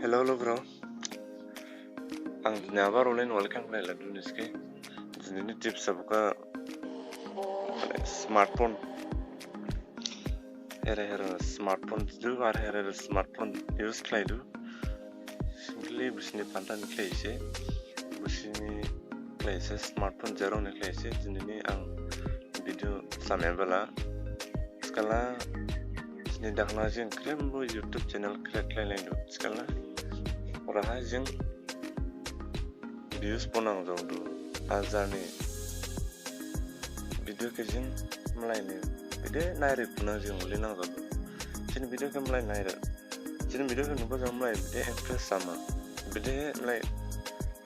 Hello bro, ang dinabaro ulit welcome kay Ladunis kay ini tips buka smartphone here smartphone du var here smartphone use klay du simply bisini pantan klay se bisini klay se smartphone zero ne klay se ini ang video samembala skala ini dakna jeng krembo YouTube channel klay lendu skala oraha jeng views ponang jaudu azani video ke jing mulai ne video naire punang jing uli nang jaudu jin video ke mulai naire jin video ke nubo jang mulai video impress sama video mulai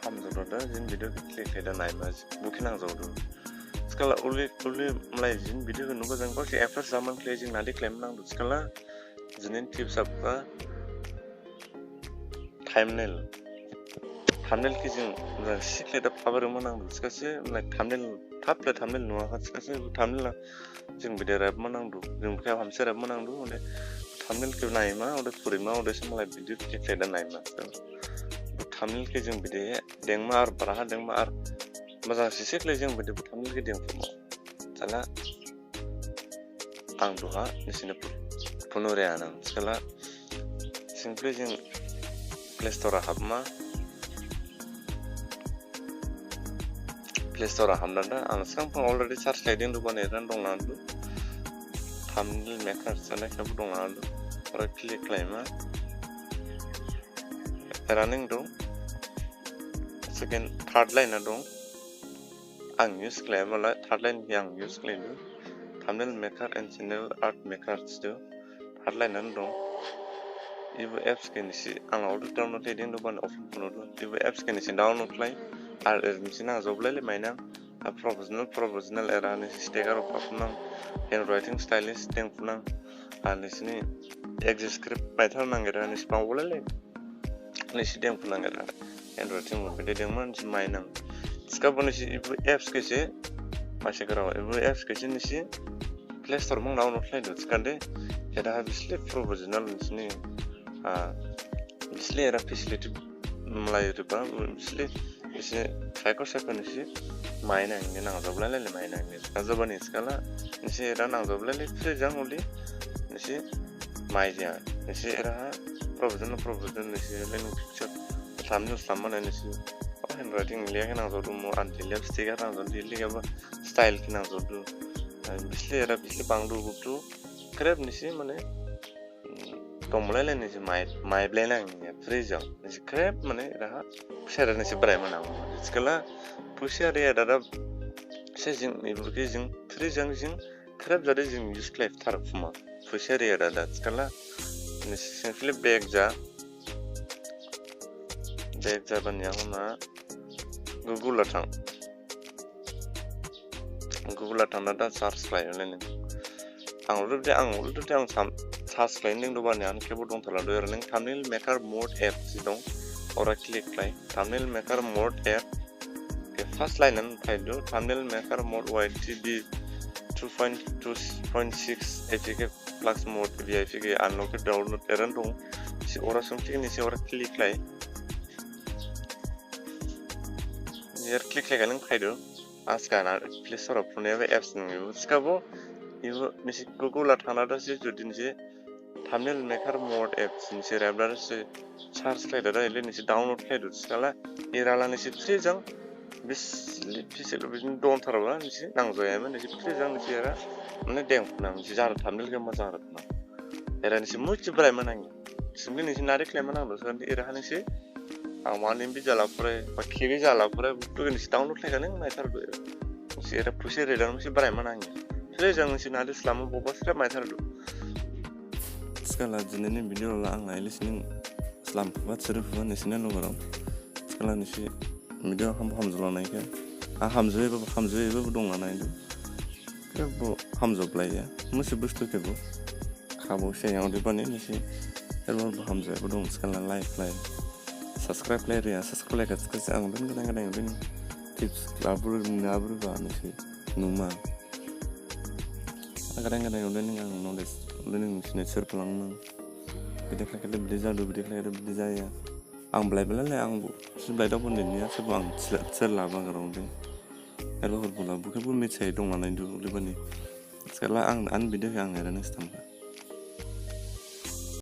ham jaudu da jin video ke click ke da nai ma bukinang jaudu skala uli mulai jin video ke nubo jang ko si impress sama click jing nadi claim nang du skala jinin tips apa thumbnail ki jing sikle da power manang du skase like thumbnail tapla thumbnail nuwa khat skase thumbnail jing video rap manang du jing kha hamse rap manang du ode thumbnail ke nai ma ode purima ode samla video click da nai ma thumbnail ke jing video dengma ar paraha dengma ar maja sikle jing video thumbnail ke deng fumo sala ang duha nisine punore anang skala simply jing Play Store habma Play Store hamdanda ang sekarang already search sliding du bane ran dong nandu thumbnail maker sana kabu dong nandu right click laima running dong second third line dong ang use claim la third line yang use claim du thumbnail maker and channel art maker du third line dong Ebu Apps Nisi ang order download eding do ban open puno do Ebu Apps Nisi download play ar misina zoblele mainang a professional era nisi sticker of apnang handwriting stylist teng punang nisini exit script python nangera nisi pangolele nisi teng punang era handwriting mo pede deng man mainang skabo nisi Ebu Apps kese masyakara Ebu Apps kese nisi Play Store mong download play do skande era bisle professional nisini इसलिए era facility mulai riba इसलिए इसे cycle nisi main angin nang jobla le main angin azaba ni skala nisi era nang jobla le free jang uli nisi mai ja nisi era professional nisi le nu picture thumbnail samman nisi handwriting le nang jodu mo anti left sticker nang jodu le ga style ki nang jodu इसलिए era bisle bangdu butu krep nisi mane tomulele nisi mai blena ngi freezer nisi krep mane raha share nisi brai mana skala pusia re dada sejing iburki jing freezer jing krep jade jing use life tar fuma pusia re dada skala nisi simply back ja ban yahuna google atang dada search lai lene ang urut ang search finding do ban yan kebo dong thala do ning thumbnail maker mode app sidong ora click lai thumbnail maker mode app ke first line an do thumbnail maker mode YTB 2.2.6 APK plus mode VIP ke unlock download eran dong si ora something ni si ora click lai yer click lai galang do askana Play Store phone apps ni skabo ibu nisi Google athana da si jodin si thumbnail maker mode apps nisi rablar si search lai da ile nisi download lai du skala irala nisi free jang bis piselo bin don tharwa nisi nangjo yama nisi free jang nisi era mane deng nang nisi jar thumbnail ke majar na era nisi much brai manang simli nisi nare claim manang do san era nisi amanin bi jala pore ba khibi jala pore to nisi download lai ganing mai thar do nisi era pusi reader nisi brai manang free jang nisi nare slam boba sra mai thar do skala jinene video la ang ai listening slam wat serif wan nisine logaram skala nisi video hamjolo nai ke hamjoi ba dong nai do ke bo hamjo play ya musi bustu ke bo khabo se yang de bani nisi erbo hamjo ba dong skala like play subscribe play ya subscribe ka skase ang ben gadang ben tips labur ba nisi numa kadang-kadang udah nih nggak nulis udah nih sini serpelang बिदि खालामनाय बिदि जादों बिदि खालामनाय बिदि जाया आं ब्लाइबलाय आं सिब्लाय दाव बननिया सोरबा आं सोर लाबा गारावदे एरबा हरबोला बुखैबो मिथियो दं नालाय दुब्लिबानि सेला आं बिदि आं एरैनो स्टाम्पा